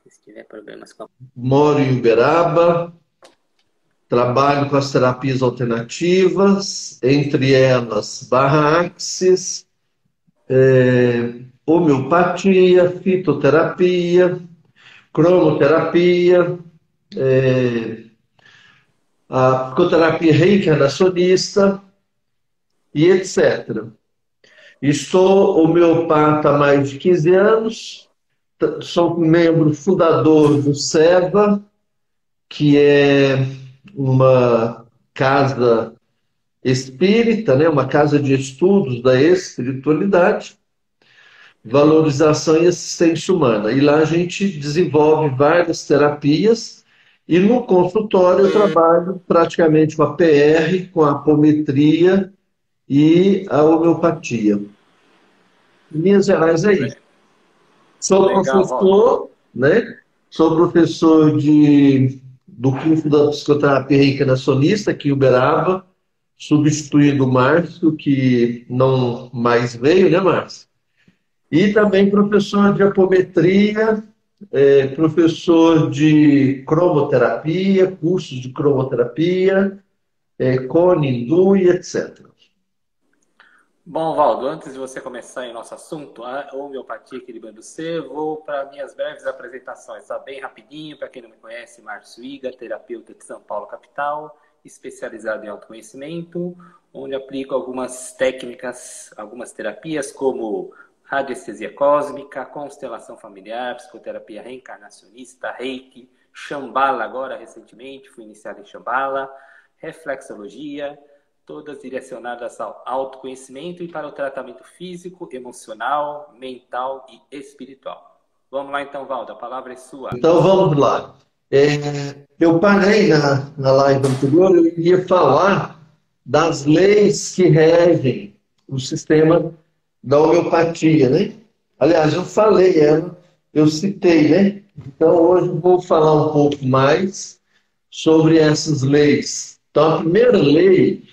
Se tiver problemas com a... Moro em Uberaba, trabalho com as terapias alternativas, entre elas Barra-Axis, homeopatia, fitoterapia, cromoterapia, a psicoterapia reencarnacionista e etc. Estou homeopata há mais de 15 anos, sou membro fundador do SEVA, que é uma casa espírita, né? Uma casa de estudos da espiritualidade, valorização e assistência humana. E lá a gente desenvolve várias terapias e no consultório eu trabalho praticamente com a PR, com a apometria e a homeopatia. Em Minas Gerais é isso. Sou Legal, Walter. professor, né? Sou professor do curso da psicoterapia reencarnacionista aqui em Uberaba, substituindo o Márcio, que não mais veio, né, Márcio? E também professor de apometria, professor de cromoterapia, cursos de cromoterapia, cone, hindu e etc. Bom, Valdo, antes de você começar em nosso assunto, a homeopatia aqui de Banducê, vou para minhas breves apresentações, tá? Bem rapidinho, para quem não me conhece, Márcio Iga, terapeuta de São Paulo, capital, especializado em autoconhecimento, onde aplico algumas técnicas, algumas terapias, como radiestesia cósmica, constelação familiar, psicoterapia reencarnacionista, reiki, Shambhala agora, recentemente, fui iniciado em Shambhala, reflexologia, todas direcionadas ao autoconhecimento e para o tratamento físico, emocional, mental e espiritual. Vamos lá então, Valdo, a palavra é sua. Então vamos lá. Eu parei na live anterior, eu iria falar das leis que regem o sistema da homeopatia, né? Aliás, eu falei ela, eu citei, né? Então hoje eu vou falar um pouco mais sobre essas leis. Então a primeira lei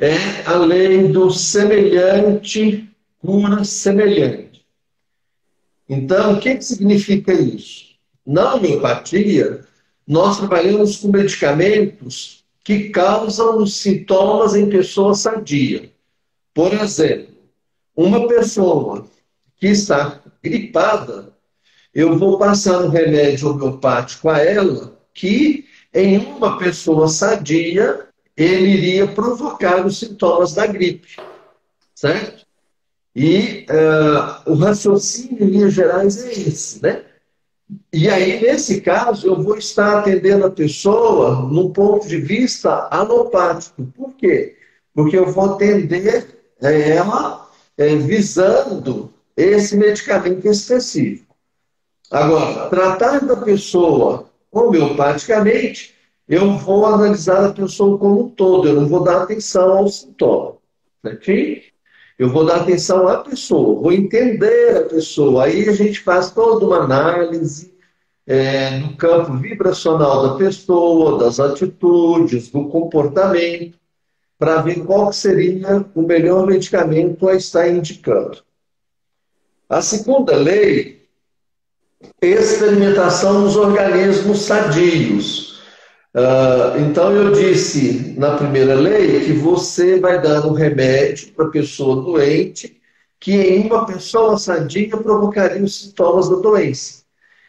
é a lei do semelhante cura semelhante. Então, o que que significa isso? Na homeopatia, nós trabalhamos com medicamentos que causam os sintomas em pessoas sadias. Por exemplo, uma pessoa que está gripada, eu vou passar um remédio homeopático a ela que, em uma pessoa sadia, ele iria provocar os sintomas da gripe, certo? E o raciocínio, em linhas gerais, é esse, né? E aí, nesse caso, eu vou estar atendendo a pessoa num ponto de vista alopático. Por quê? Porque eu vou atender ela visando esse medicamento específico. Agora, tratar da pessoa homeopaticamente, eu vou analisar a pessoa como um todo, eu não vou dar atenção ao sintoma. Certinho? Eu vou dar atenção à pessoa, vou entender a pessoa. Aí a gente faz toda uma análise no campo vibracional da pessoa, das atitudes, do comportamento, para ver qual seria o melhor medicamento a estar indicando. A segunda lei é experimentação nos organismos sadios. Então, eu disse na primeira lei que você vai dar um remédio para a pessoa doente que em uma pessoa sadia provocaria os sintomas da doença.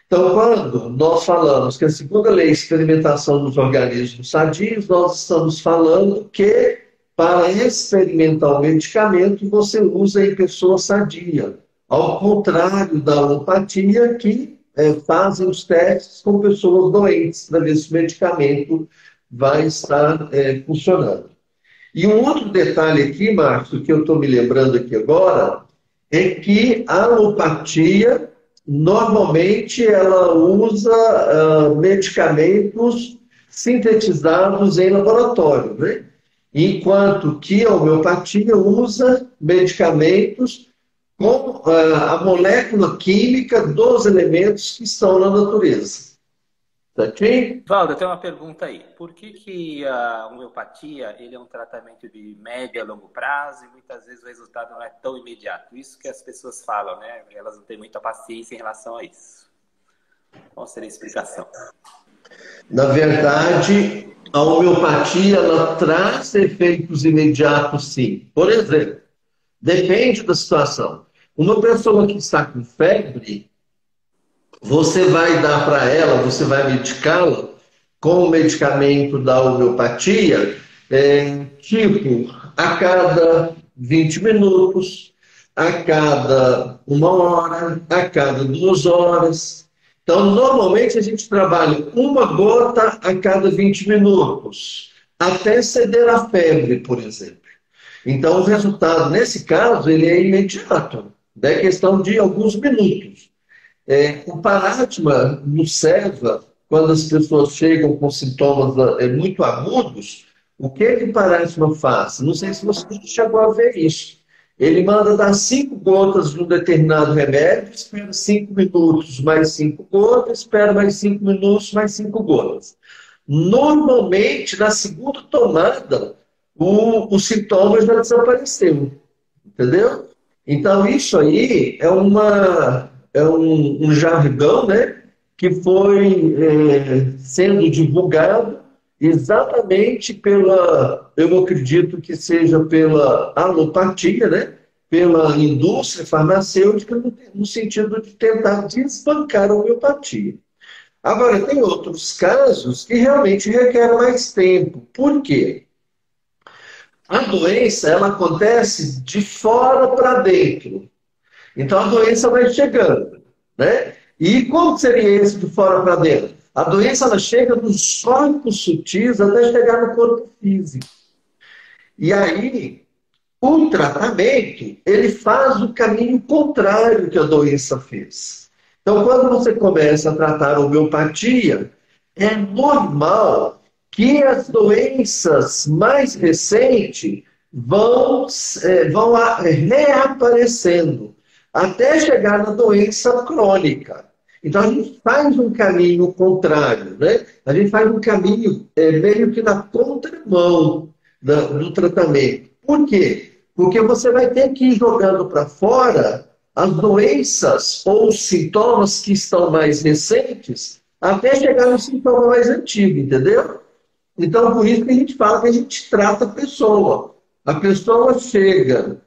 Então, quando nós falamos que a segunda lei é experimentação dos organismos sadios, nós estamos falando que para experimentar o medicamento você usa em pessoa sadia, ao contrário da alopatia que fazem os testes com pessoas doentes para ver se o medicamento vai estar funcionando. E um outro detalhe aqui, Márcio, que eu estou me lembrando aqui agora, é que a alopatia, normalmente, ela usa medicamentos sintetizados em laboratório, né? Enquanto que a homeopatia usa medicamentos com a molécula química dos elementos que estão na natureza. Certinho? Valdo, eu tenho uma pergunta aí. Por que que a homeopatia ele é um tratamento de médio a longo prazo e muitas vezes o resultado não é tão imediato? Isso que as pessoas falam, né? Elas não têm muita paciência em relação a isso. Qual seria a explicação? Na verdade, a homeopatia ela traz efeitos imediatos, sim. Por exemplo, depende da situação. Uma pessoa que está com febre, você vai dar para ela, você vai medicá-la com o medicamento da homeopatia, tipo, a cada 20 minutos, a cada 1 hora, a cada 2 horas. Então, normalmente a gente trabalha uma gota a cada 20 minutos, até ceder a febre, por exemplo. Então, o resultado, nesse caso, ele é imediato, é questão de alguns minutos. O paradigma nos serva, quando as pessoas chegam com sintomas muito agudos, o que o paradigma faz? Não sei se você chegou a ver isso. Ele manda dar 5 gotas de um determinado remédio, espera 5 minutos, mais 5 gotas, espera mais 5 minutos, mais 5 gotas. Normalmente, na segunda tomada, o sintoma já desapareceu. Entendeu? Então, isso aí é um jargão, né, que foi sendo divulgado exatamente eu acredito que seja pela alopatia, né, pela indústria farmacêutica, no sentido de tentar desbancar a homeopatia. Agora, tem outros casos que realmente requerem mais tempo. Por quê? A doença, ela acontece de fora para dentro. Então, a doença vai chegando, né? E como seria esse de fora para dentro? A doença, ela chega nos corpos sutis até chegar no corpo físico. E aí, o tratamento, ele faz o caminho contrário que a doença fez. Então, quando você começa a tratar a homeopatia, é normal que as doenças mais recentes vão reaparecendo, até chegar na doença crônica. Então, a gente faz um caminho contrário, né? A gente faz um caminho meio que na contramão do tratamento. Por quê? Porque você vai ter que ir jogando para fora as doenças ou os sintomas que estão mais recentes até chegar no sintoma mais antigo, entendeu? Então, por isso que a gente fala que a gente trata a pessoa. A pessoa chega,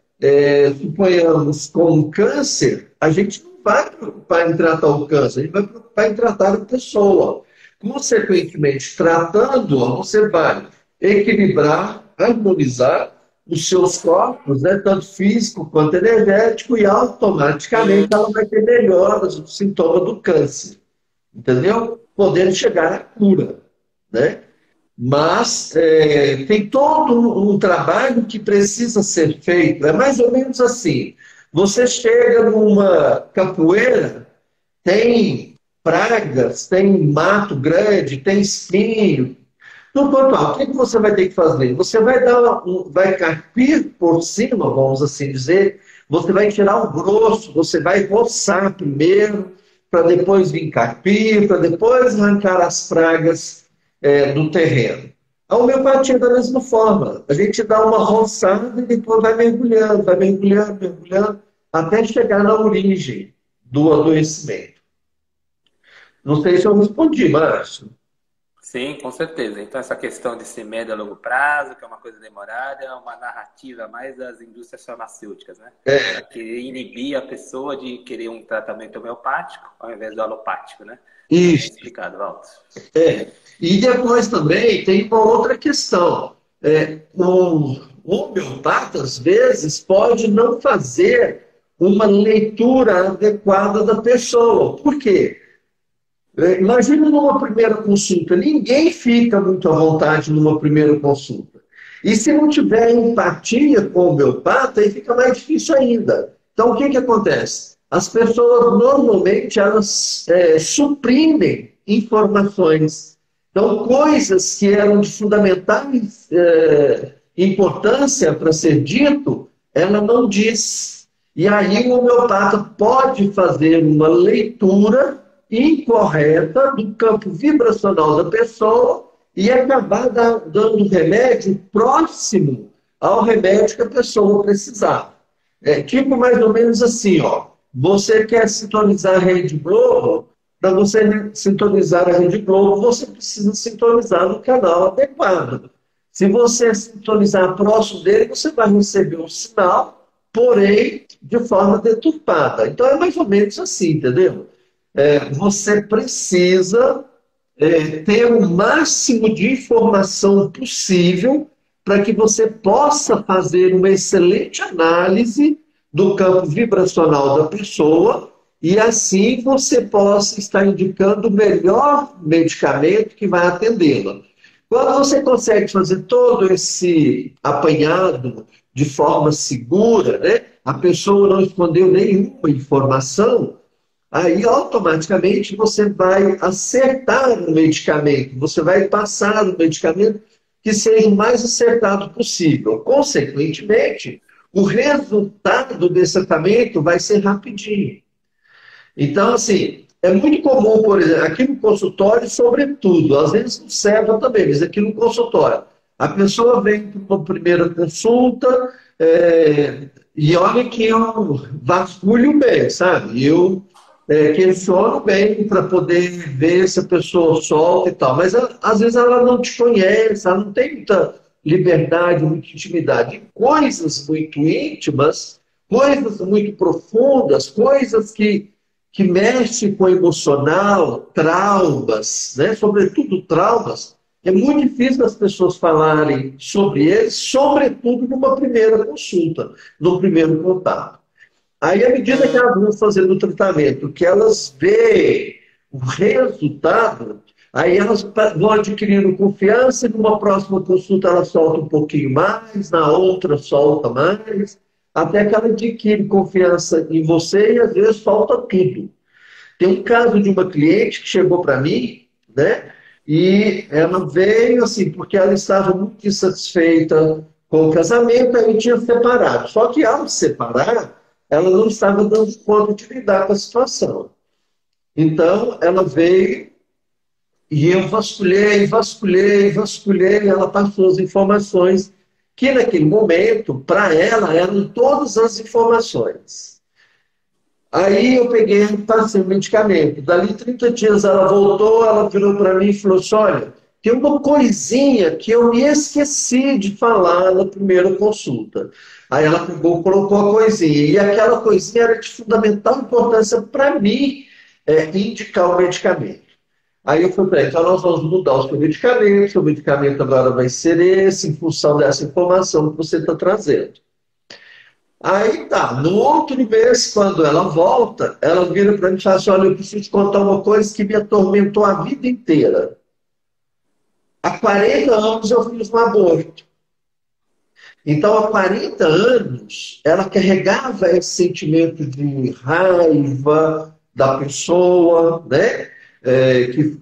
suponhamos, com um câncer, a gente não vai preocupar em tratar o câncer, a gente vai preocupar em tratar a pessoa. Consequentemente, tratando-a, você vai equilibrar, harmonizar os seus corpos, né, tanto físico quanto energético, e automaticamente ela vai ter melhoras do sintoma do câncer. Entendeu? Podendo chegar à cura, né? Mas tem todo um trabalho que precisa ser feito. É mais ou menos assim. Você chega numa capoeira, tem pragas, tem mato grande, tem espinho. No pontual, o que você vai ter que fazer? Você vai carpir por cima, vamos assim dizer, você vai tirar o grosso, você vai roçar primeiro, para depois vir carpir, para depois arrancar as pragas do terreno. A homeopatia é da mesma forma. A gente dá uma roçada e depois vai mergulhando, mergulhando, até chegar na origem do adoecimento. Não sei se eu respondi, Márcio. Sim, com certeza. Então, essa questão de ser médio a longo prazo, que é uma coisa demorada, é uma narrativa mais das indústrias farmacêuticas, né? Querer inibir a pessoa de querer um tratamento homeopático ao invés do alopático, né? Isso. É explicado, Walter. E depois também tem uma outra questão. O homeopata, às vezes, pode não fazer uma leitura adequada da pessoa. Por quê? Imagina numa primeira consulta, ninguém fica muito à vontade numa primeira consulta. E se não tiver empatia com o homeopata, aí fica mais difícil ainda. Então, o que acontece? As pessoas, normalmente, elas suprimem informações. Então, coisas que eram de fundamental importância para ser dito, ela não diz. E aí o homeopata pode fazer uma leitura incorreta do campo vibracional da pessoa e acabar dando remédio próximo ao remédio que a pessoa precisava. Tipo mais ou menos assim, ó. Você quer sintonizar a Rede Globo, para você sintonizar a Rede Globo, você precisa sintonizar no canal adequado. Se você sintonizar próximo dele, você vai receber um sinal, porém de forma deturpada. Então é mais ou menos assim, entendeu? Você precisa ter o máximo de informação possível para que você possa fazer uma excelente análise do campo vibracional da pessoa e assim você possa estar indicando o melhor medicamento que vai atendê-la. Quando você consegue fazer todo esse apanhado de forma segura, né? A pessoa não escondeu nenhuma informação, aí automaticamente você vai acertar o medicamento, você vai passar o medicamento que seja o mais acertado possível. Consequentemente, o resultado desse tratamento vai ser rapidinho. Então, assim, é muito comum, por exemplo, aqui no consultório, sobretudo, às vezes no SEVA também, mas aqui no consultório, a pessoa vem para uma primeira consulta e olha que eu vasculho bem, sabe? Eu questiono bem para poder ver se a pessoa solta e tal, mas às vezes ela não te conhece, ela não tem muita liberdade, muita intimidade. Coisas muito íntimas, coisas muito profundas, coisas que mexe com o emocional, traumas, né? Sobretudo traumas, é muito difícil as pessoas falarem sobre eles, sobretudo numa primeira consulta, no primeiro contato. Aí, à medida que elas vão fazendo o tratamento, que elas veem o resultado, aí elas vão adquirindo confiança, e numa próxima consulta ela solta um pouquinho mais, na outra solta mais, até que ela adquire confiança em você e às vezes solta tudo. Tem um caso de uma cliente que chegou para mim, né? E ela veio assim, porque ela estava muito insatisfeita com o casamento, aí tinha separado. Só que ao separar, ela não estava dando conta de lidar com a situação. Então, ela veio e eu vasculhei, ela passou as informações que naquele momento, para ela, eram todas as informações. Aí eu peguei e passei o medicamento. Dali 30 dias ela voltou, ela virou para mim e falou assim, olha, tem uma coisinha que eu me esqueci de falar na primeira consulta. Aí ela pegou, colocou a coisinha. E aquela coisinha era de fundamental importância para mim indicar o medicamento. Aí eu falei para ela, então nós vamos mudar o seu medicamento agora vai ser esse, em função dessa informação que você está trazendo. Aí tá, no outro mês, quando ela volta, ela vira para mim e fala assim, olha, eu preciso te contar uma coisa que me atormentou a vida inteira. Há 40 anos eu fiz um aborto. Então, há 40 anos, ela carregava esse sentimento de raiva da pessoa, né?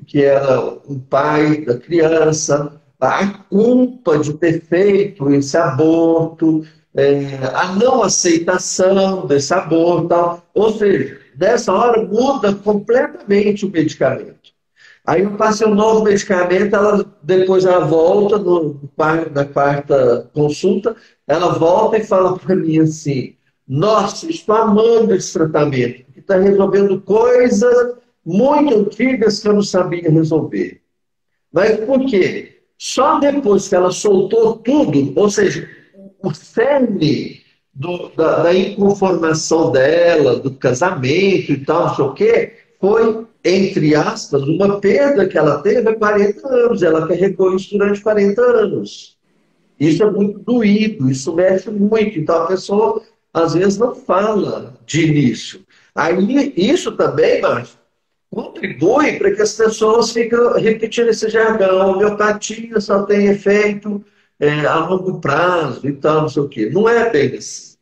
Que era o pai da criança, a culpa de ter feito esse aborto, a não aceitação desse aborto, tal. Ou seja, nessa hora muda completamente o medicamento. Aí eu passei um novo medicamento, depois ela volta na quarta consulta, ela volta e fala para mim assim, nossa, estou amando esse tratamento, porque está resolvendo coisas muito antigas que eu não sabia resolver. Mas por quê? Só depois que ela soltou tudo, ou seja, o cerne da inconformação dela, do casamento e tal, não sei o quê, foi, entre aspas, uma perda que ela teve há 40 anos. Ela carregou isso durante 40 anos. Isso é muito doído, isso mexe muito. Então a pessoa, às vezes, não fala de início. Aí, isso também, Márcio, contribui para que as pessoas fiquem repetindo esse jargão. Homeopatia só tem efeito a longo prazo e tal, não sei o quê. Não é bem assim,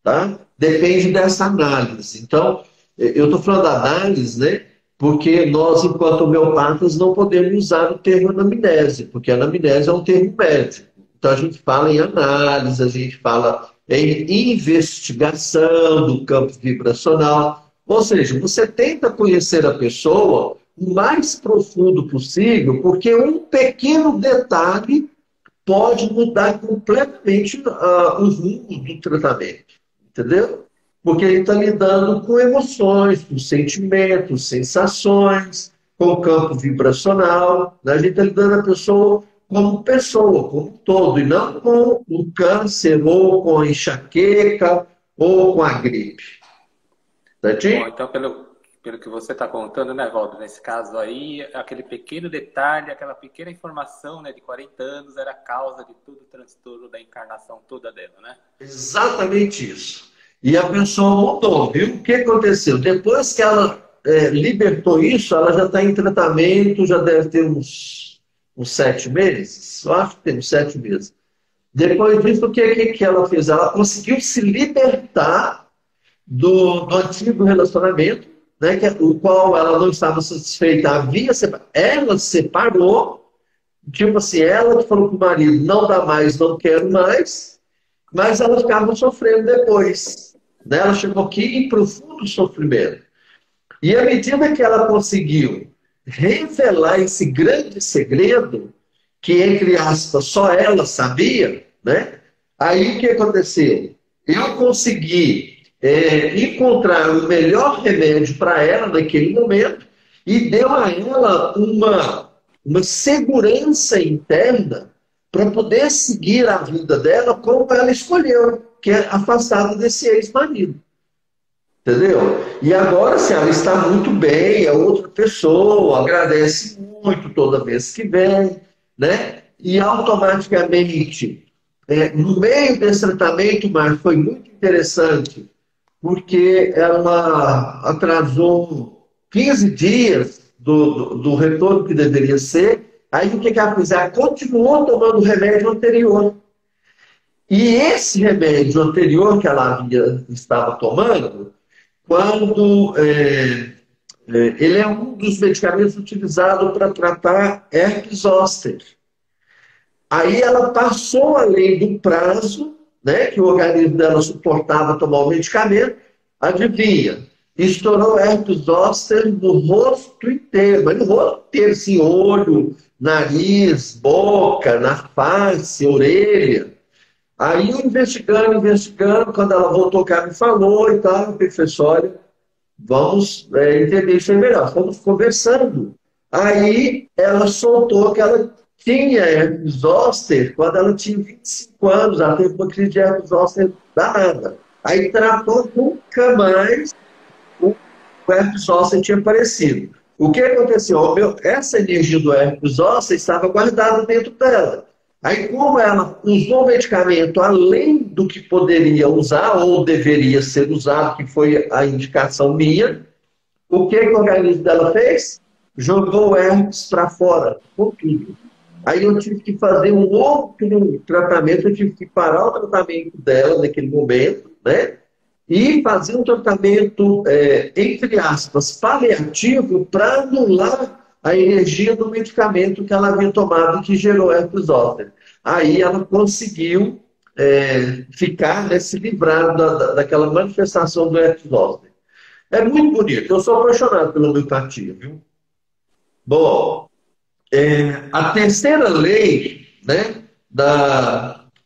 tá? Depende dessa análise. Então, eu estou falando da análise, né? Porque nós, enquanto homeopatas, não podemos usar o termo anamnese, porque a anamnese é um termo médico. Então, a gente fala em análise, a gente fala em investigação do campo vibracional. Ou seja, você tenta conhecer a pessoa o mais profundo possível, porque um pequeno detalhe pode mudar completamente o rumo do tratamento. Entendeu? porque ele está lidando com emoções, com sentimentos, sensações, com o campo vibracional, né? A gente está lidando com a pessoa, como um todo, e não com o câncer, ou com a enxaqueca, ou com a gripe. Bom, Certinho? então, pelo que você está contando, né, Valdo, nesse caso aí, aquele pequeno detalhe, aquela pequena informação, né, de 40 anos era a causa de todo o transtorno da encarnação toda dela, né? Exatamente isso. E a pessoa mudou, viu? O que aconteceu? Depois que ela libertou isso, ela já está em tratamento, já deve ter uns 7 meses. Eu acho que tem uns 7 meses. Depois disso, o que ela fez? Ela conseguiu se libertar do antigo relacionamento, né, o qual ela não estava satisfeita, ela separou, tipo assim, ela que falou para o marido, não dá mais, não quero mais, mas ela ficava sofrendo depois, né? Ela chegou aqui em profundo sofrimento. E à medida que ela conseguiu revelar esse grande segredo, que, entre aspas, só ela sabia, né? Aí o que aconteceu? Eu consegui encontrar o melhor remédio para ela naquele momento e deu a ela uma segurança interna para poder seguir a vida dela como ela escolheu, que é afastada desse ex-marido. Entendeu? E agora, assim, ela está muito bem, é outra pessoa, agradece muito toda vez que vem, né? E automaticamente, no meio desse tratamento, Marcos, foi muito interessante, porque ela atrasou 15 dias do retorno que deveria ser. Aí o que ela fez? Ela continuou tomando o remédio anterior. E esse remédio anterior que ela estava tomando, quando ele é um dos medicamentos utilizados para tratar herpes zoster. Aí ela passou além do prazo, né, que o organismo dela suportava tomar o medicamento, adivinha? Estourou herpes zoster no rosto inteiro, mas no rosto inteiro, assim, olho, nariz, boca, na face, orelha. Aí eu investigando, quando ela voltou cá, me falou e tal, eu pensei, olha, vamos entender isso aí melhor. Estamos conversando. Aí ela soltou que ela tinha herpes zoster quando ela tinha 25 anos. Ela teve uma crise de herpes zoster danada. Aí tratou, nunca mais o herpes zoster tinha aparecido. O que aconteceu? Essa energia do herpes zoster estava guardada dentro dela. Aí, como ela usou o medicamento além do que poderia usar ou deveria ser usado, que foi a indicação minha, o que o organismo dela fez? Jogou o herpes para fora, com tudo. Aí eu tive que fazer um outro tratamento, eu tive que parar o tratamento dela naquele momento, né? E fazer um tratamento, entre aspas, paliativo para anular a energia do medicamento que ela havia tomado que gerou herpes zoster. Aí ela conseguiu ficar, né, se livrar daquela manifestação do herpes zoster. É muito bonito, eu sou apaixonado pela homeopatia, viu? Bom, a terceira lei, né,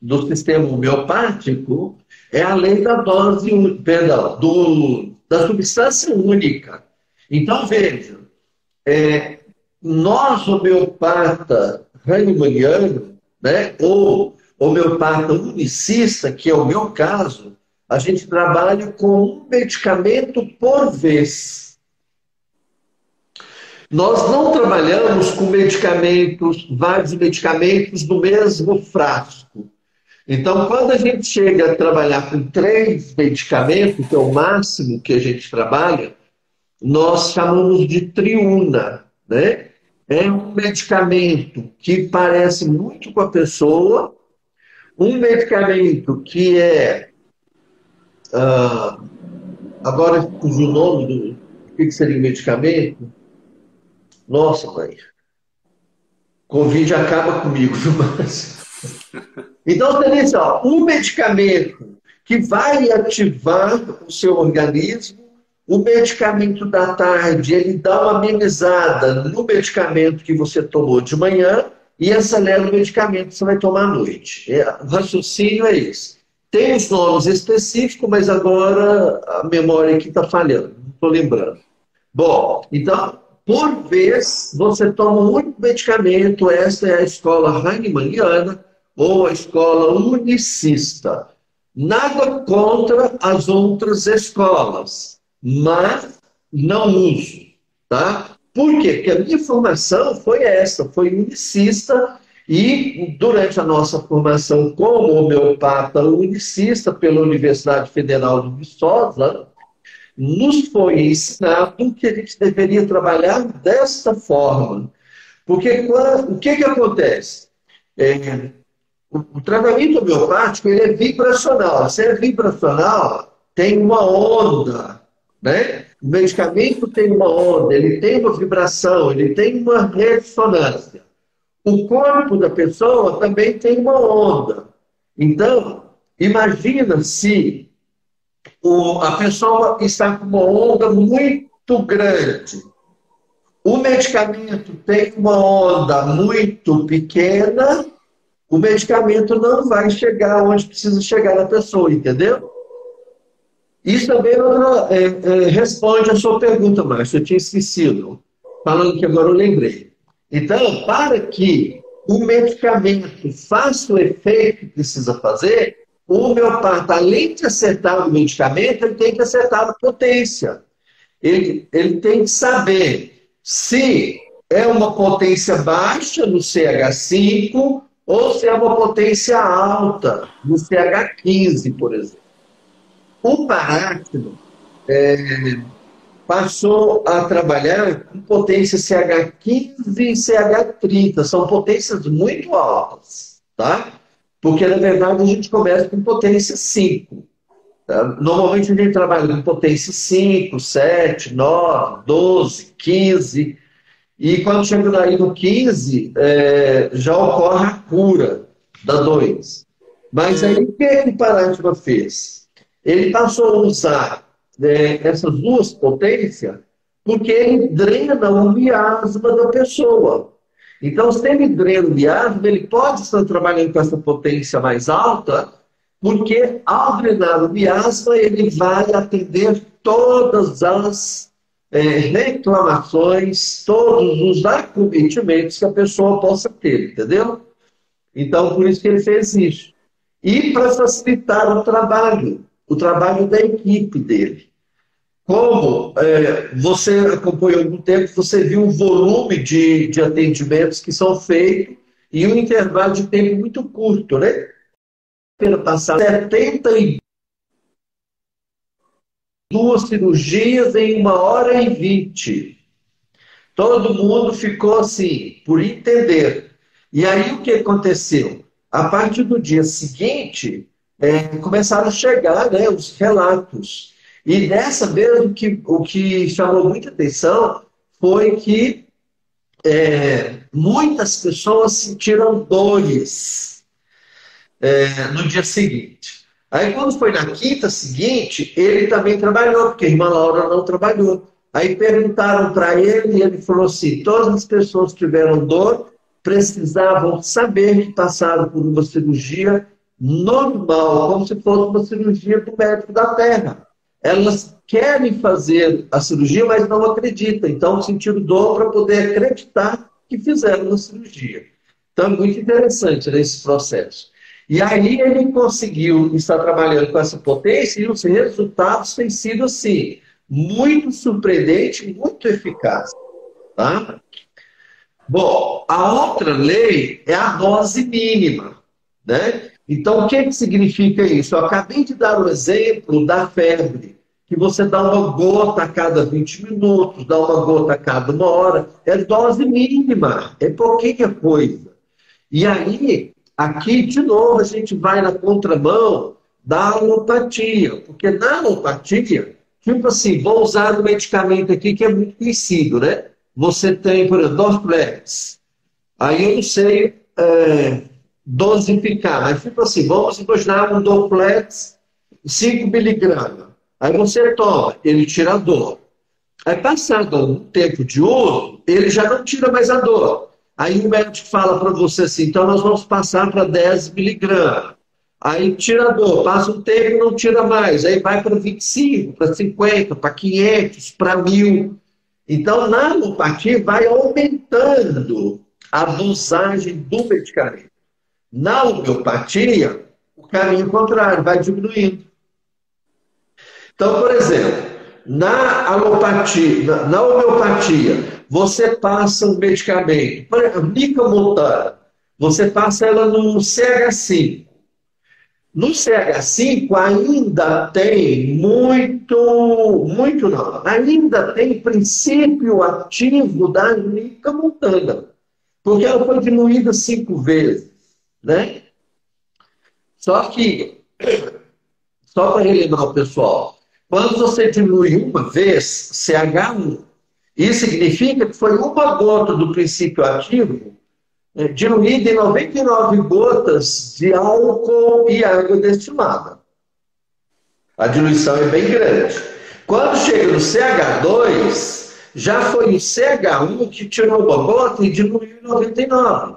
do sistema homeopático é a lei da dose, perdão, da substância única. Então, veja, nós, homeopata hahnemanniano, né, ou homeopata unicista, que é o meu caso, a gente trabalha com um medicamento por vez. Nós não trabalhamos com medicamentos, vários medicamentos no mesmo frasco. Então, quando a gente chega a trabalhar com 3 medicamentos, que é o máximo que a gente trabalha, nós chamamos de triuna, né? É um medicamento que parece muito com a pessoa, um medicamento que agora fugiu o nome do que seria o medicamento. Nossa, mãe, Covid acaba comigo, mas... Então, seria assim, um medicamento que vai ativar o seu organismo, o medicamento da tarde, ele dá uma amenizada no medicamento que você tomou de manhã e acelera o medicamento que você vai tomar à noite. O raciocínio é esse. Tem os nomes específicos, mas agora a memória aqui está falhando, não estou lembrando. Bom, então, por vez, você toma um único medicamento. Esta é a escola hahnemanniana ou a escola unicista. Nada contra as outras escolas, mas não uso, tá? Por quê? Porque a minha formação foi essa, foi unicista, e durante a nossa formação como homeopata unicista pela Universidade Federal de Viçosa, nos foi ensinado que a gente deveria trabalhar desta forma. Porque o que acontece? O tratamento homeopático ele é vibracional. Se é vibracional, tem uma onda, né? O medicamento tem uma onda, ele tem uma vibração, ele tem uma ressonância. O corpo da pessoa também tem uma onda. Então, imagina se a pessoa está com uma onda muito grande. O medicamento tem uma onda muito pequena, o medicamento não vai chegar onde precisa chegar na pessoa, entendeu? Isso também responde a sua pergunta, Márcio. Eu tinha esquecido, falando que agora eu lembrei. Então, para que o medicamento faça o efeito que precisa fazer, o homeopata, além de acertar o medicamento, ele tem que acertar a potência. Ele tem que saber se é uma potência baixa no CH5 ou se é uma potência alta no CH15, por exemplo. O Paráctino passou a trabalhar com potência CH15 e CH30. São potências muito altas, tá? Porque, na verdade, a gente começa com potência 5. Tá? Normalmente, a gente trabalha com potência 5, 7, 9, 12, 15. E quando chega aí no 15, já ocorre a cura da doença. Mas aí, o que o Paráctino fez? Ele passou a usar essas duas potências porque ele drena o miasma da pessoa. Então, se ele drena o miasma, ele pode estar trabalhando com essa potência mais alta, porque ao drenar o miasma, ele vai atender todas as reclamações, todos os acometimentos que a pessoa possa ter, entendeu? Então, por isso que ele fez isso. E para facilitar o trabalho da equipe dele. Como você acompanhou algum tempo, você viu o volume de atendimentos que são feitos e um intervalo de tempo muito curto, né? Pelo passado, 72 cirurgias em 1h20. Todo mundo ficou assim, por entender. E aí o que aconteceu? A partir do dia seguinte, começaram a chegar, né, os relatos. E dessa vez, o que chamou muita atenção foi que muitas pessoas sentiram dores no dia seguinte. Aí, quando foi na quinta seguinte, ele também trabalhou, porque a irmã Laura não trabalhou. Aí perguntaram para ele e ele falou assim, todas as pessoas que tiveram dor precisavam saber que passaram por uma cirurgia normal, como se fosse uma cirurgia do médico da Terra. Elas querem fazer a cirurgia, mas não acreditam. Então, sentiram dor para poder acreditar que fizeram a cirurgia. Então, é muito interessante esse processo. E aí ele conseguiu estar trabalhando com essa potência e os resultados têm sido, assim, muito surpreendentes, muito eficazes. Tá? Bom, a outra lei é a dose mínima, né? Então, o que significa isso? Eu acabei de dar o exemplo da febre, que você dá uma gota a cada 20 minutos, dá uma gota a cada 1 hora. É dose mínima, é pouquinha coisa. E aí, aqui, de novo, a gente vai na contramão da alopatia. Porque na alopatia, tipo assim, vou usar um medicamento aqui que é muito conhecido, né? Você tem, por exemplo, Dorflex. Aí eu não sei dosificar, mas tipo assim, vamos imaginar um Dorflex 5 miligramas. Aí você toma, ele tira a dor. Aí passado um tempo de uso, ele já não tira mais a dor. Aí o médico fala para você assim, então nós vamos passar para 10 miligramas. Aí tira a dor, passa um tempo, não tira mais. Aí vai para 25, para 50, para 500, para 1000. Então, na alopatia, vai aumentando a dosagem do medicamento. Na homeopatia, o caminho contrário, vai diminuindo. Então, por exemplo, na alopatia, na homeopatia, você passa um medicamento, por exemplo, Nicamontana, você passa ela no CH5. No CH5 ainda tem muito não, ainda tem princípio ativo da Nicamontana, porque ela foi diluída 5 vezes, né? Só que, só para relembrar o pessoal, quando você dilui uma vez CH1, isso significa que foi uma gota do princípio ativo diluída em 99 gotas de álcool e água destilada. A diluição é bem grande. Quando chega no CH2, já foi o CH1 que tirou uma gota e diluiu em 99.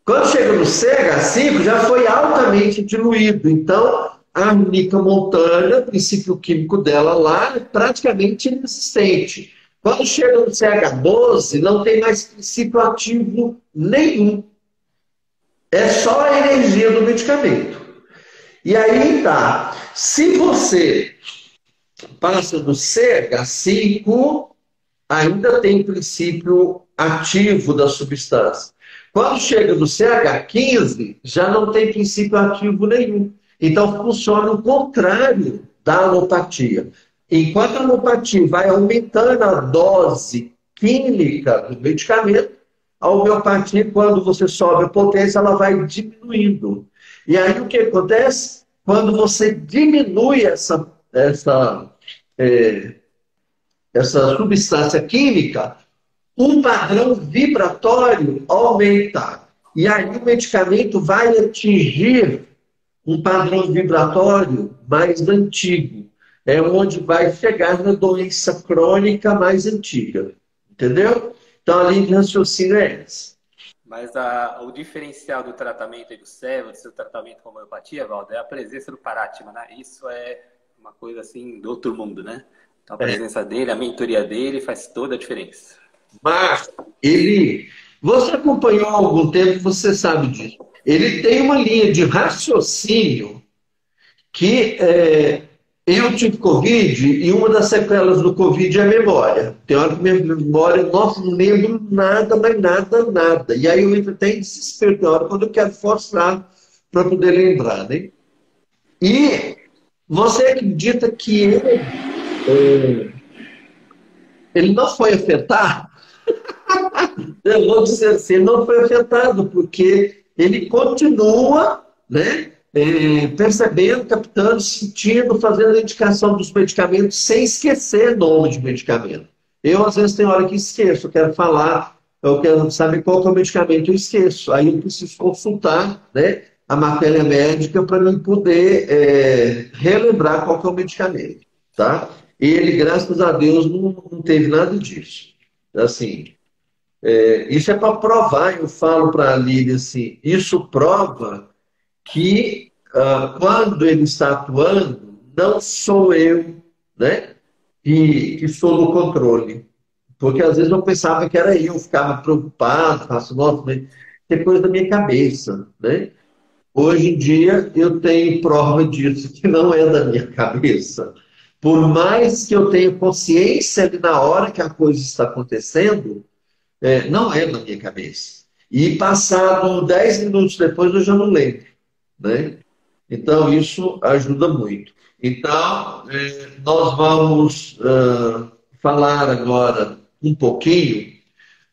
Quando chega no CH5, já foi altamente diluído. Então, a Nicamontana, o princípio químico dela lá, é praticamente inexistente. Quando chega no CH12, não tem mais princípio ativo nenhum. É só a energia do medicamento. E aí tá. Se você passa do CH5, ainda tem princípio ativo da substância. Quando chega no CH15, já não tem princípio ativo nenhum. Então funciona o contrário da alopatia. Enquanto a alopatia vai aumentando a dose química do medicamento, a homeopatia, quando você sobe a potência, ela vai diminuindo. E aí o que acontece? Quando você diminui essa substância química, o padrão vibratório aumenta. E aí o medicamento vai atingir um padrão vibratório mais antigo. É onde vai chegar na doença crônica mais antiga. Entendeu? Então, a linha de raciocínio é essa. Mas o diferencial do tratamento do Seva, do seu tratamento com homeopatia, Valdo, é a presença do Paratima, né? Isso é uma coisa assim do outro mundo, né? Então, a presença dele, a mentoria dele faz toda a diferença. Mas você acompanhou há algum tempo, você sabe disso. Ele tem uma linha de raciocínio que eu tive Covid e uma das sequelas do Covid é a memória. Tem hora que minha memória, nossa, não lembro nada, mas nada, nada. E aí eu entro até em desespero, tem hora quando eu quero forçar para poder lembrar, né? E você acredita que ele não foi afetado? Eu vou dizer assim, ele não foi afetado, porque ele continua, né, percebendo, captando, sentindo, fazendo a indicação dos medicamentos sem esquecer o nome de medicamento. Eu, às vezes, tem hora que esqueço, eu quero falar, eu quero saber qual que é o medicamento, eu esqueço. Aí eu preciso consultar, né, a matéria médica para mim poder relembrar qual que é o medicamento. Tá? E ele, graças a Deus, não teve nada disso. Assim, isso é para provar, eu falo para a Lília assim, isso prova que quando ele está atuando, não sou eu, né, que sou no controle. Porque às vezes eu pensava que era eu, ficava preocupado, faço, nossa, mas tem coisa da minha cabeça, né? Hoje em dia eu tenho prova disso, que não é da minha cabeça. Por mais que eu tenha consciência ali na hora que a coisa está acontecendo, não é da minha cabeça. E passado 10 minutos depois eu já não lembro, né? Então isso ajuda muito. Então, nós vamos falar agora um pouquinho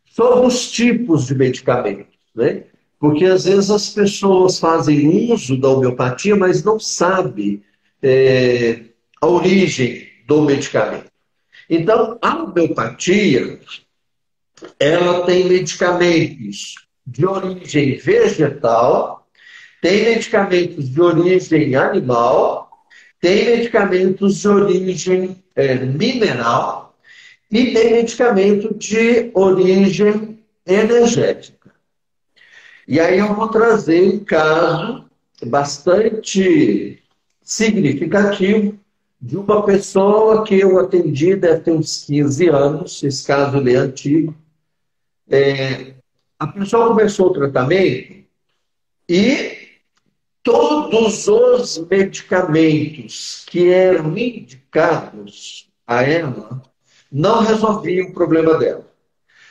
sobre os tipos de medicamentos, né? Porque às vezes as pessoas fazem uso da homeopatia, mas não sabem a origem do medicamento. Então, a homeopatia, ela tem medicamentos de origem vegetal, tem medicamentos de origem animal, tem medicamentos de origem mineral e tem medicamento de origem energética. E aí eu vou trazer um caso bastante significativo de uma pessoa que eu atendi, deve ter uns 15 anos, esse caso ele é antigo. A pessoa começou o tratamento e todos os medicamentos que eram indicados a ela não resolviam o problema dela.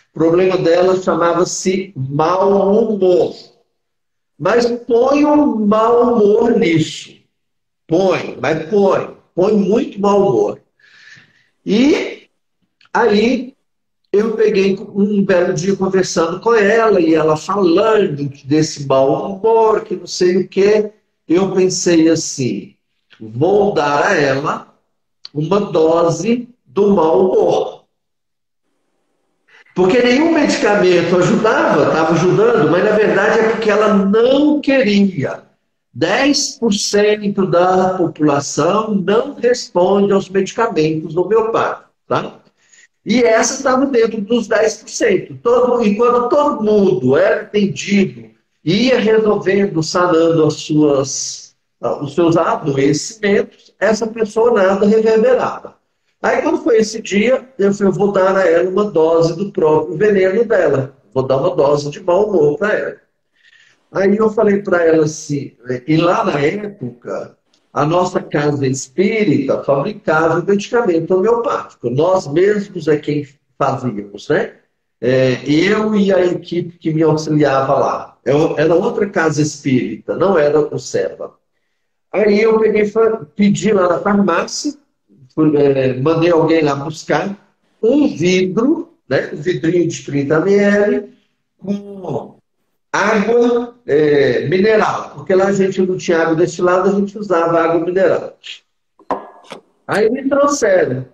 O problema dela chamava-se mau humor. Mas põe um mau humor nisso. Põe muito mau humor. E aí eu peguei um belo dia conversando com ela, e ela falando desse mau humor, que não sei o quê. Eu pensei assim, vou dar a ela uma dose do mau humor. Porque nenhum medicamento ajudava, estava ajudando, mas na verdade é porque ela não queria. 10% da população não responde aos medicamentos homeopáticos, tá? E essa estava dentro dos 10%. Enquanto todo mundo era atendido, ia resolvendo, sanando os seus adoecimentos, essa pessoa nada reverberava. Aí, quando foi esse dia, eu falei, eu vou dar a ela uma dose do próprio veneno dela. Vou dar uma dose de mau humor para ela. Aí eu falei para ela assim, e lá na época, a nossa casa espírita fabricava o medicamento homeopático. Nós mesmos é quem fazíamos, né? Eu e a equipe que me auxiliava lá. Era outra casa espírita, não era o SEBA. Aí eu pedi lá na farmácia, mandei alguém lá buscar um vidro, né? Um vidrinho de 30 ml, com água mineral, porque lá a gente não tinha água destilada, a gente usava água mineral. Aí me trouxeram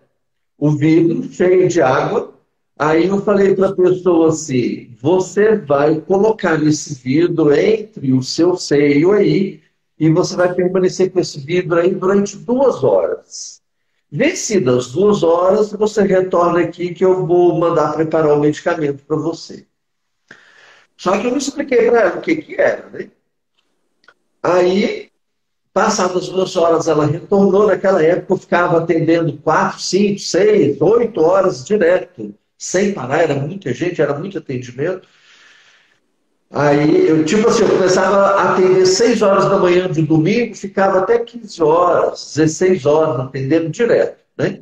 o vidro cheio de água. Aí eu falei para a pessoa assim, você vai colocar esse vidro entre o seu seio aí e você vai permanecer com esse vidro aí durante 2 horas. Vencidas as 2 horas, você retorna aqui que eu vou mandar preparar o medicamento para você. Só que eu não expliquei para ela o que era, né? Aí, passadas 2 horas, ela retornou. Naquela época, eu ficava atendendo 4, 5, 6, 8 horas direto, sem parar. Era muita gente, era muito atendimento. Aí, eu começava a atender 6 horas da manhã de domingo, ficava até 15 horas, 16 horas atendendo direto, né?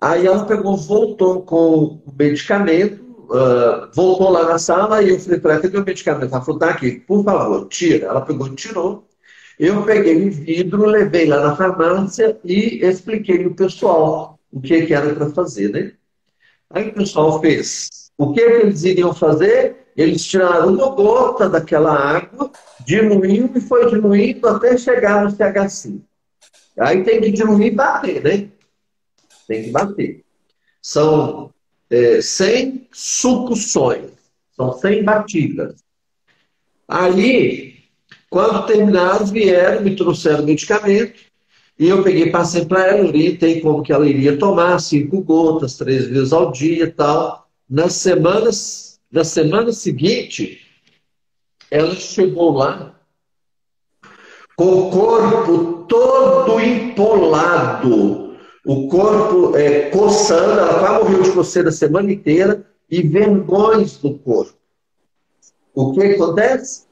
Aí ela voltou com o medicamento, voltou lá na sala e eu falei para ela, cadê o medicamento? Ela falou, tá aqui, por favor, tira. Ela pegou e tirou. Eu peguei o vidro, levei lá na farmácia e expliquei o pessoal o que era para fazer, né? Aí o pessoal fez. O que eles iriam fazer? Eles tiraram uma gota daquela água, diluiu e foi diluindo até chegar no CH5. Aí tem que diluir e bater, né? Tem que bater. São 100 sucções, são 100 batidas. Aí, quando terminaram, vieram, me trouxeram o medicamento, e eu peguei, passei para ela, orientei como que ela iria tomar, 5 gotas, 3 vezes ao dia e tal. Na semana seguinte, ela chegou lá com o corpo todo empolado, o corpo coçando, ela quase morreu de coceira a semana inteira e vergões do corpo. O que acontece?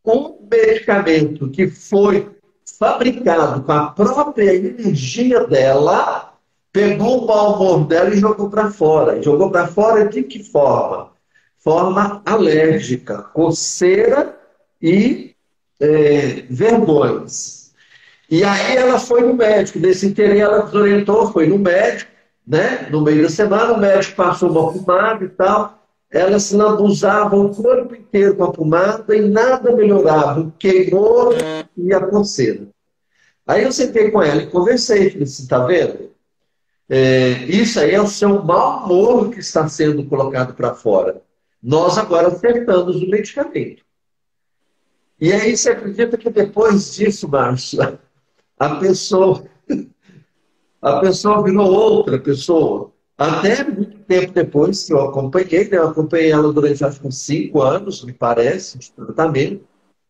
Um medicamento que foi fabricado com a própria energia dela, pegou o mau humor dela e jogou para fora. E jogou para fora de que forma? Forma alérgica, coceira e vergões. E aí ela foi no médico, nesse interim ela desorientou, foi no médico, né? No meio da semana, o médico passou uma pomada e tal, ela se lambuzava o corpo inteiro com a pomada e nada melhorava, o queimou e a coceira. Aí eu sentei com ela e conversei, falei assim, tá vendo? Isso aí é o seu mau humor que está sendo colocado para fora. Nós agora acertamos o medicamento. E aí você acredita que depois disso, Márcio, a pessoa virou outra pessoa. Até muito tempo depois que eu acompanhei, né? Eu acompanhei ela durante acho que uns 5 anos, me parece, de tratamento.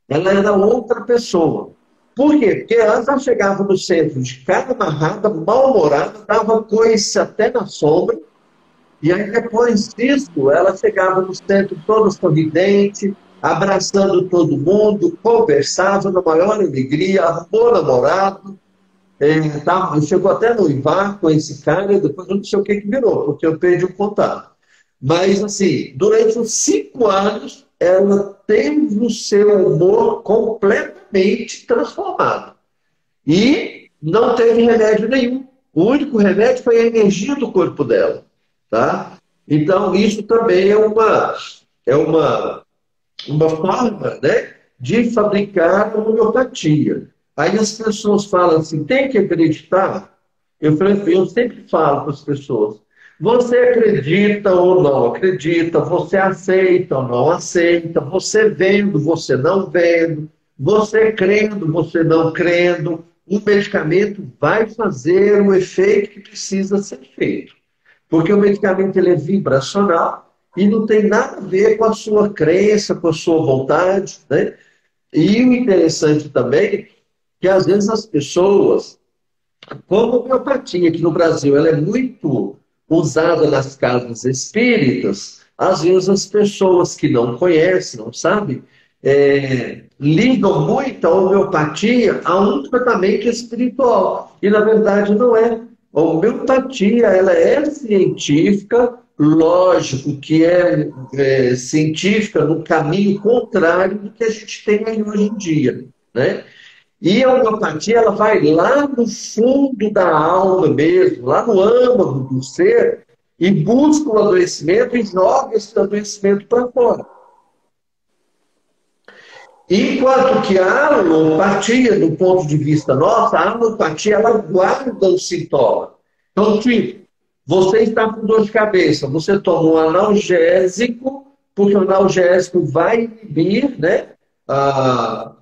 ela era outra pessoa. Por quê? Porque antes ela chegava no centro de cara amarrada, mal-humorada, dava coice até na sombra, e aí depois disso, ela chegava no centro toda sorridente, abraçando todo mundo, conversava na maior alegria, arrumou namorado, chegou até a noivar com esse cara, e depois eu não sei o que virou, porque eu perdi o contato. Mas, assim, durante os 5 anos, ela teve o seu humor completamente transformado. E não teve remédio nenhum. O único remédio foi a energia do corpo dela. Tá? Então, isso também é uma forma, né, de fabricar a homeopatia. Aí as pessoas falam assim, tem que acreditar? Eu sempre falo para as pessoas, você acredita ou não acredita, você aceita ou não aceita, você vendo, você não vendo, você crendo, você não crendo, o medicamento vai fazer o efeito que precisa ser feito. Porque o medicamento ele é vibracional e não tem nada a ver com a sua crença, com a sua vontade, né? E o interessante também é que às vezes as pessoas, como a homeopatia aqui no Brasil, ela é muito usada nas casas espíritas, às vezes as pessoas que não conhecem, não sabem, ligam muito a homeopatia a um tratamento espiritual. E na verdade não é. A homeopatia ela é científica, lógico que é científica no caminho contrário do que a gente tem aí hoje em dia, né? E a homeopatia ela vai lá no fundo da alma mesmo, lá no âmago do ser, e busca o adoecimento e joga esse adoecimento para fora. Enquanto que a alopatia, do ponto de vista nosso, a alopatia ela guarda o sintoma. Então, tipo, você está com dor de cabeça, você toma um analgésico, porque o analgésico vai inibir, né?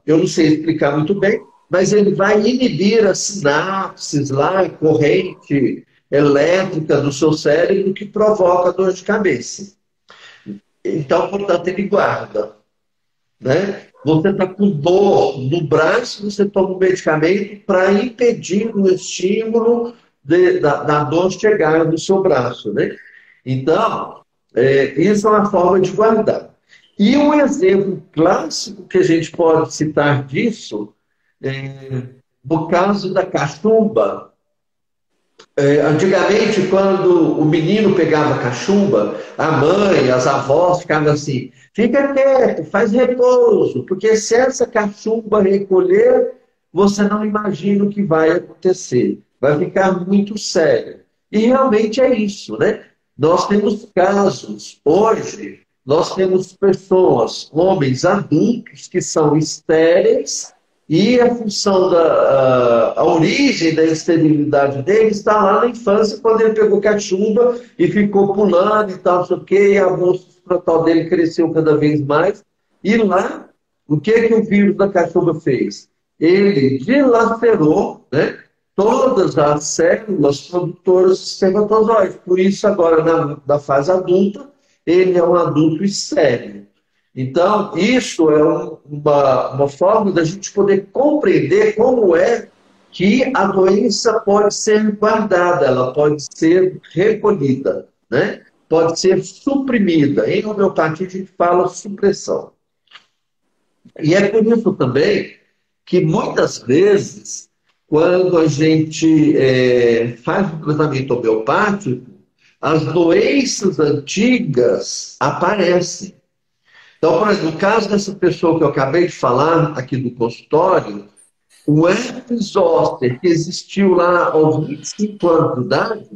Eu não sei explicar muito bem, mas ele vai inibir as sinapses lá, a corrente elétrica do seu cérebro que provoca dor de cabeça. Então, portanto, ele guarda, né? Você está com dor no braço, você toma um medicamento para impedir o estímulo da dor chegar no seu braço, né? Então, isso é uma forma de guardar. E um exemplo clássico que a gente pode citar disso, no caso da cachumba. Antigamente, quando o menino pegava cachumba, a mãe, as avós ficavam assim, fica quieto, faz repouso, porque se essa cachumba recolher, você não imagina o que vai acontecer. Vai ficar muito sério. E realmente é isso, né? Nós temos casos, hoje, nós temos pessoas, homens adultos, que são estéreis, e a função a origem da esterilidade dele está lá na infância, quando ele pegou cachumba e ficou pulando e tal, não sei o quê, e a bolsa escrotal dele cresceu cada vez mais. E lá, o que o vírus da cachumba fez? Ele dilacerou, né, todas as células produtoras de espermatozoides. Por isso, agora, na fase adulta, ele é um adulto estéril. Então, isso é uma forma da gente poder compreender como é que a doença pode ser guardada, ela pode ser recolhida, né? Pode ser suprimida. Em homeopatia, a gente fala supressão. E é por isso também que muitas vezes, quando a gente faz um tratamento homeopático, as doenças antigas aparecem. Então, por exemplo, no caso dessa pessoa que eu acabei de falar aqui do consultório, o herpes zoster, que existiu lá aos 25 anos de idade,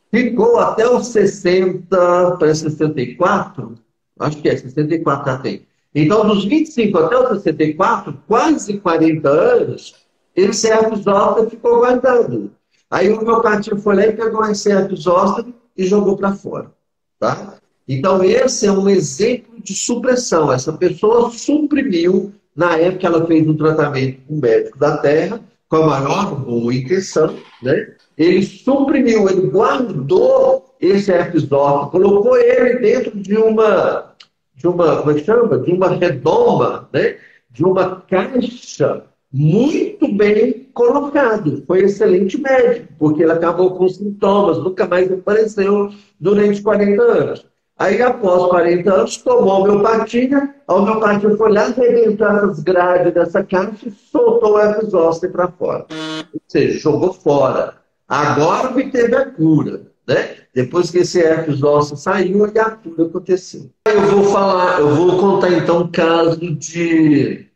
ficou até os 60, parece 64, acho que 64 já tem. Então, dos 25 até os 64, quase 40 anos, esse herpes zoster ficou guardado. Aí o homeopatia foi lá e pegou esse herpes zoster e jogou para fora. Tá? Então, esse é um exemplo de supressão. Essa pessoa suprimiu, na época ela fez um tratamento com o médico da Terra, com a maior boa intenção, né? Ele suprimiu, ele guardou esse herpes zoster, colocou ele dentro de uma como é que chama? De uma redoma, né? de uma caixa muito bem colocado. Foi excelente médico, porque ele acabou com sintomas, nunca mais apareceu durante 40 anos. Aí, após 40 anos, tomou a homeopatia, a homeopatia foi lá, arrebentou essas grades dessa caixa e soltou o herpes zoster para fora. Ou seja, jogou fora. Agora que teve a cura, né? Depois que esse herpes zoster saiu, aí a cura aconteceu. Eu vou contar então um caso de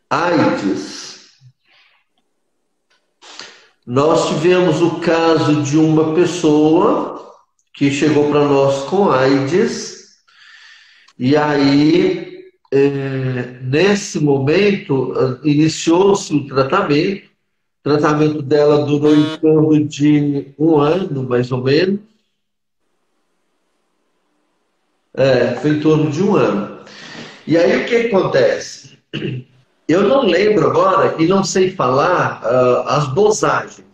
AIDS. Nós tivemos o caso de uma pessoa que chegou para nós com AIDS, e aí, nesse momento, iniciou-se o tratamento. O tratamento dela durou em torno de um ano, mais ou menos. Foi em torno de um ano. E aí, o que acontece? Eu não lembro agora e não sei falar as dosagens.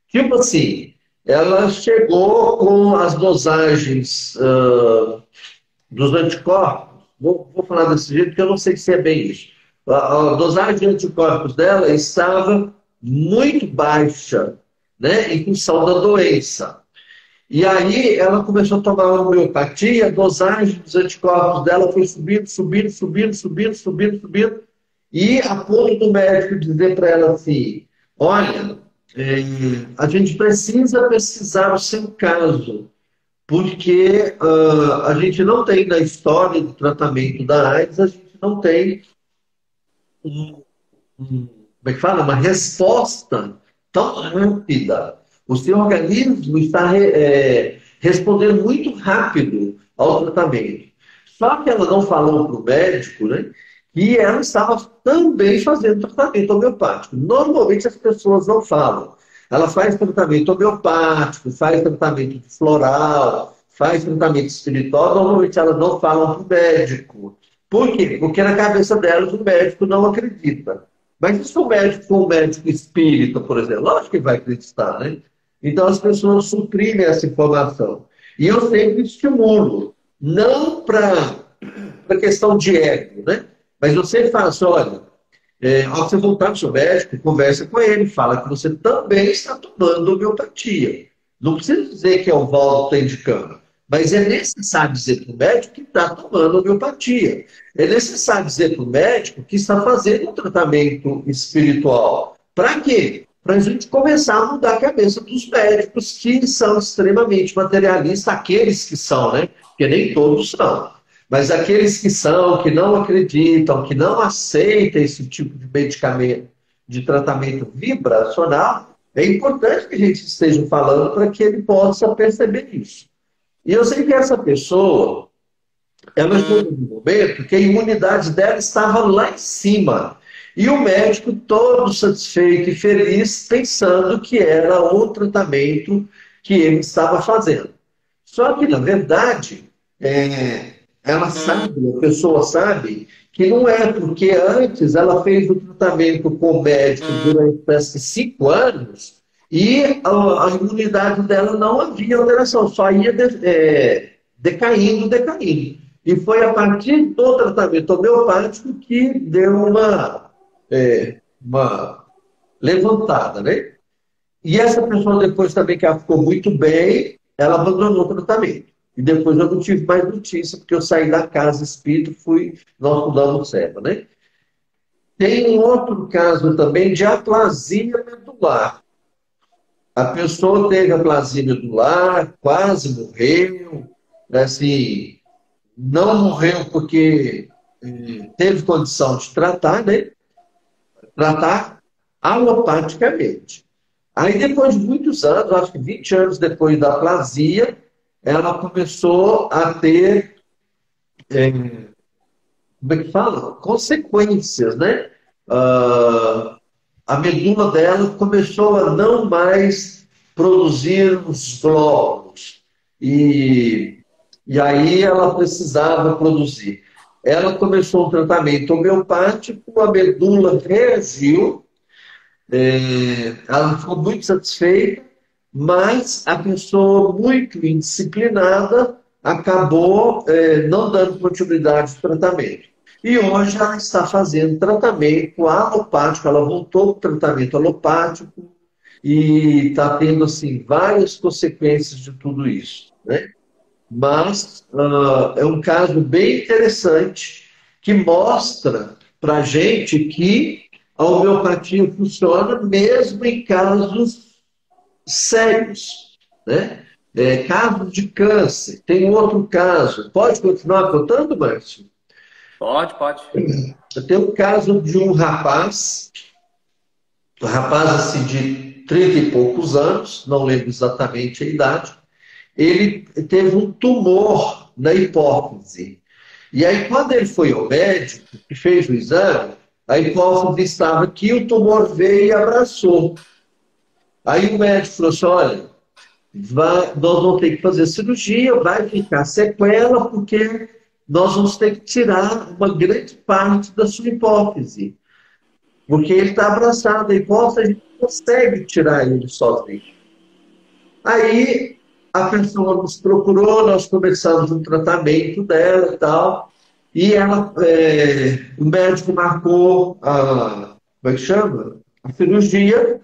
Tipo assim, ela chegou com as dosagens dos anticorpos. Vou falar desse jeito porque eu não sei se é bem isso. A dosagem de anticorpos dela estava muito baixa, né, em função da doença. E aí ela começou a tomar a homeopatia, a dosagem dos anticorpos dela foi subindo, subindo, subindo, subindo, subindo, subindo. E a ponto do médico dizer para ela assim, olha, a gente precisa pesquisar o seu caso, porque a gente não tem na história do tratamento da AIDS, a gente não tem como é que fala? Uma resposta tão rápida. O seu organismo está respondendo muito rápido ao tratamento. Só que ela não falou para o médico, né? E ela estava também fazendo tratamento homeopático. Normalmente as pessoas não falam. Ela faz tratamento homeopático, faz tratamento floral, faz tratamento espiritual. Normalmente elas não falam para o médico. Por quê? Porque na cabeça delas o médico não acredita. Mas e se o médico for um médico espírita, por exemplo? Lógico que ele vai acreditar, né? Então as pessoas suprimem essa informação. E eu sempre estimulo, não para questão de ego, né? Mas eu sempre faço, olha, ao você voltar para o seu médico, conversa com ele, fala que você também está tomando homeopatia. Não precisa dizer que é o Valdo que está indicando, mas é necessário dizer para o médico que está tomando homeopatia. É necessário dizer para o médico que está fazendo um tratamento espiritual. Para quê? Para a gente começar a mudar a cabeça dos médicos que são extremamente materialistas, aqueles que são, né? Porque nem todos são. Mas aqueles que são, que não acreditam, que não aceitam esse tipo de medicamento, de tratamento vibracional, é importante que a gente esteja falando para que ele possa perceber isso. E eu sei que essa pessoa, ela chegou num momento que a imunidade dela estava lá em cima. E o médico todo satisfeito e feliz, pensando que era o tratamento que ele estava fazendo. Só que, na verdade, ela sabe, a pessoa sabe, que não é, porque antes ela fez o tratamento com o médico durante parece que 5 anos e a imunidade dela não havia alteração, só ia decaindo, decaindo. E foi a partir do tratamento homeopático que deu uma levantada, né? E essa pessoa depois também que ela ficou muito bem, ela abandonou o tratamento. E depois eu não tive mais notícia, porque eu saí da casa espírita e nós mudamos céu, né? Tem um outro caso também de aplasia medular. A pessoa teve aplasia medular, quase morreu, assim, não morreu porque teve condição de tratar, né? Tratar alopaticamente. Aí depois de muitos anos, acho que 20 anos depois da aplasia, ela começou a ter, como é que fala? Consequências, né? A medula dela começou a não mais produzir os glóbulos. E aí ela precisava produzir. Ela começou um tratamento homeopático, a medula reagiu, ela ficou muito satisfeita, mas a pessoa muito indisciplinada acabou não dando continuidade ao tratamento. E hoje ela está fazendo tratamento alopático, ela voltou para o tratamento alopático e está tendo assim, várias consequências de tudo isso, né? Mas é um caso bem interessante que mostra para a gente que a homeopatia funciona mesmo em casos sérios, né? Casos de câncer. Tem outro caso. Pode continuar contando, Márcio? Pode, pode. Eu tenho um caso de um rapaz assim, de 30 e poucos anos, não lembro exatamente a idade. Ele teve um tumor na hipófise. E aí, quando ele foi ao médico e fez o exame, a hipófise estava aqui, o tumor veio e abraçou. Aí o médico falou assim: olha, nós vamos ter que fazer cirurgia, vai ficar sequela, porque nós vamos ter que tirar uma grande parte da sua hipófise. Porque ele está abraçado, a hipófise a gente não consegue tirar ele sozinho. Aí a pessoa nos procurou, nós começamos um tratamento dela e tal, e o médico marcou como é que chama? A cirurgia.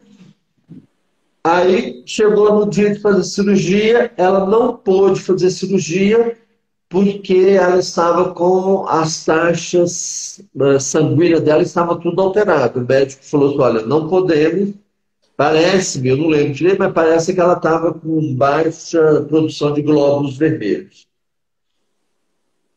Aí chegou no dia de fazer cirurgia, ela não pôde fazer cirurgia porque ela estava com as taxas sanguíneas dela, estava tudo alterado. O médico falou assim: olha, não podemos. Parece-me, eu não lembro direito, mas parece que ela estava com baixa produção de glóbulos vermelhos.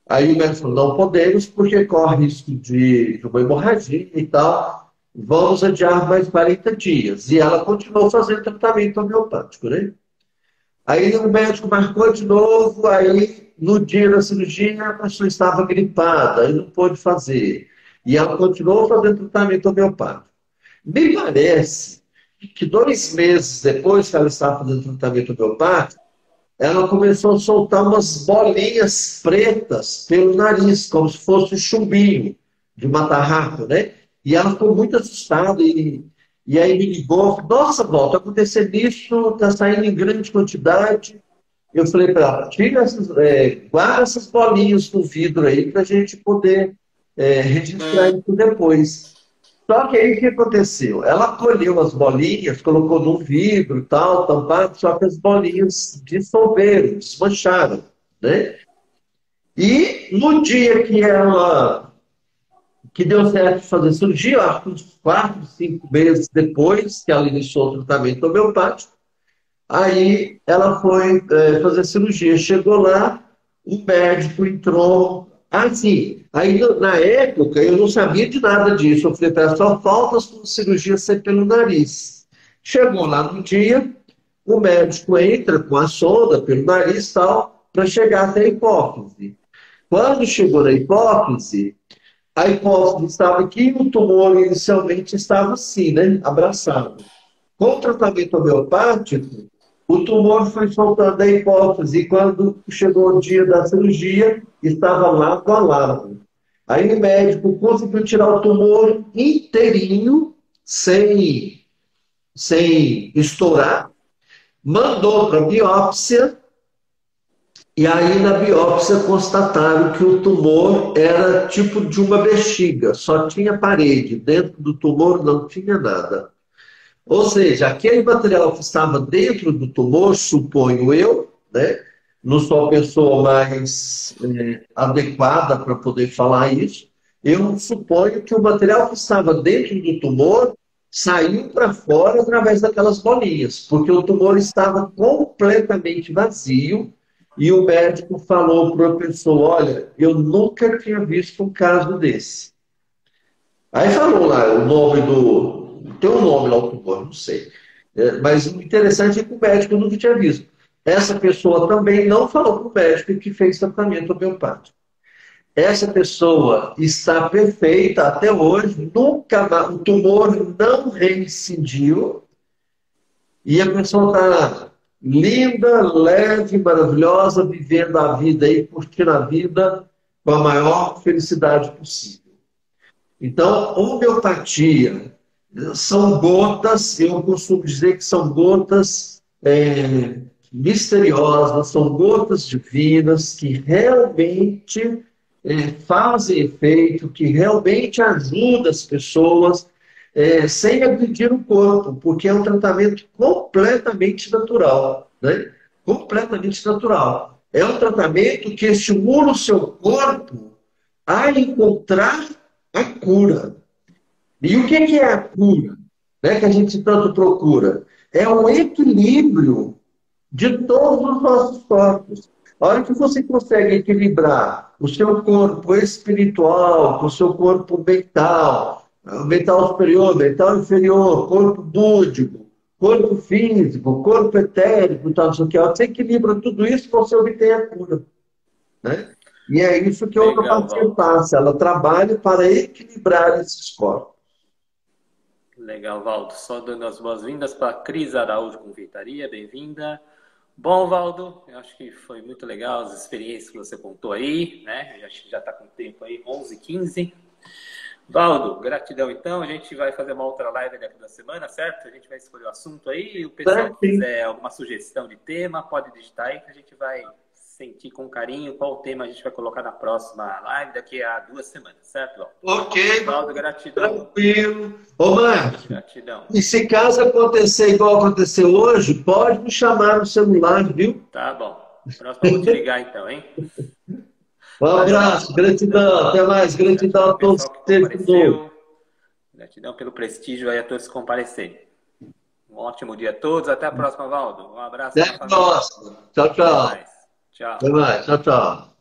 Aí o médico falou: não podemos, porque corre risco de uma hemorragia e tal. Vamos adiar mais 40 dias. E ela continuou fazendo tratamento homeopático, né? Aí o médico marcou de novo, aí no dia da cirurgia a pessoa estava gripada, aí não pôde fazer. E ela continuou fazendo tratamento homeopático. Me parece que 2 meses depois que ela estava fazendo tratamento homeopático, ela começou a soltar umas bolinhas pretas pelo nariz, como se fosse um chumbinho de matar-rato, né? E ela ficou muito assustada e aí me ligou: nossa, volta a acontecer isso, está saindo em grande quantidade. Eu falei para ela: guarda essas bolinhas no vidro aí para a gente poder registrar isso depois. Só que aí o que aconteceu? Ela colheu as bolinhas, colocou num vidro e tal, tampado, só que as bolinhas dissolveram, desmancharam, né? E no dia que deu certo de fazer cirurgia, acho que uns 4, 5 meses depois que ela iniciou o tratamento homeopático, aí ela foi fazer cirurgia. Chegou lá, o médico entrou. Assim, aí na época eu não sabia de nada disso. Eu falei para ela: só falta a cirurgia ser pelo nariz. Chegou lá no dia, o médico entra com a sonda pelo nariz e tal, para chegar até a hipófise. Quando chegou na hipófise, a hipófise estava aqui e o tumor inicialmente estava assim, né? Abraçado. Com o tratamento homeopático, o tumor foi soltando a hipófise e quando chegou o dia da cirurgia, estava lado a lado. Aí o médico conseguiu tirar o tumor inteirinho, sem estourar, mandou para a biópsia. E aí, na biópsia, constataram que o tumor era tipo de uma bexiga, só tinha parede, dentro do tumor não tinha nada. Ou seja, aquele material que estava dentro do tumor, suponho eu, né? Não sou a pessoa mais adequada para poder falar isso, eu suponho que o material que estava dentro do tumor saiu para fora através daquelas bolinhas, porque o tumor estava completamente vazio. E o médico falou para a pessoa: olha, eu nunca tinha visto um caso desse. Aí falou lá o nome tem um nome lá, o tumor, não sei. Mas o interessante é que o médico nunca tinha visto. Essa pessoa também não falou para o médico que fez tratamento homeopático. Essa pessoa está perfeita até hoje, nunca o tumor não reincidiu, e a pessoa está linda, leve, maravilhosa, vivendo a vida e curtindo a vida com a maior felicidade possível. Então, homeopatia são gotas, eu costumo dizer que são gotas misteriosas, são gotas divinas que realmente fazem efeito, que realmente ajuda as pessoas sem agredir o corpo, porque é um tratamento completamente natural, né? Completamente natural. É um tratamento que estimula o seu corpo a encontrar a cura. E o que é a cura, né, que a gente tanto procura? É o equilíbrio de todos os nossos corpos. A hora que você consegue equilibrar o seu corpo espiritual com o seu corpo mental, mental superior, mental inferior, corpo búdico, corpo físico, corpo etérico, tal, não sei o que, você equilibra tudo isso, você obtém a cura, né? E é isso que a Legal, homeopatia Valdo. passa, ela trabalha para equilibrar esses corpos. Legal, Valdo. Só dando as boas-vindas para a Cris Araújo Confeitaria, bem-vinda. Bom, Valdo, eu acho que foi muito legal as experiências que você contou aí, né? Acho que já está com o tempo aí, 11h15. Valdo, gratidão então. A gente vai fazer uma outra live daqui da semana, certo? A gente vai escolher o assunto aí. O pessoal que Certo? quiser alguma sugestão de tema, pode digitar aí que a gente vai sentir com carinho qual tema a gente vai colocar na próxima live daqui a 2 semanas, certo, Valdo? Ok, Valdo, gratidão. tranquilo. Ô, Marcos, Gratidão. e se caso acontecer igual aconteceu hoje, pode me chamar no celular, viu? Tá bom. Próximo eu vou te ligar então, hein? Um Valeu, abraço, Valdo. Gratidão. gratidão, até mais, gratidão Gratidão a ao todos pessoal que que esteve conosco. compareceu. Gratidão pelo prestígio aí a todos que compareceram. Um ótimo dia a todos. Até a próxima, Valdo. Um abraço Até aí na a família. próxima. Tchau, Até tchau. mais. Tchau. Até mais, tchau, tchau.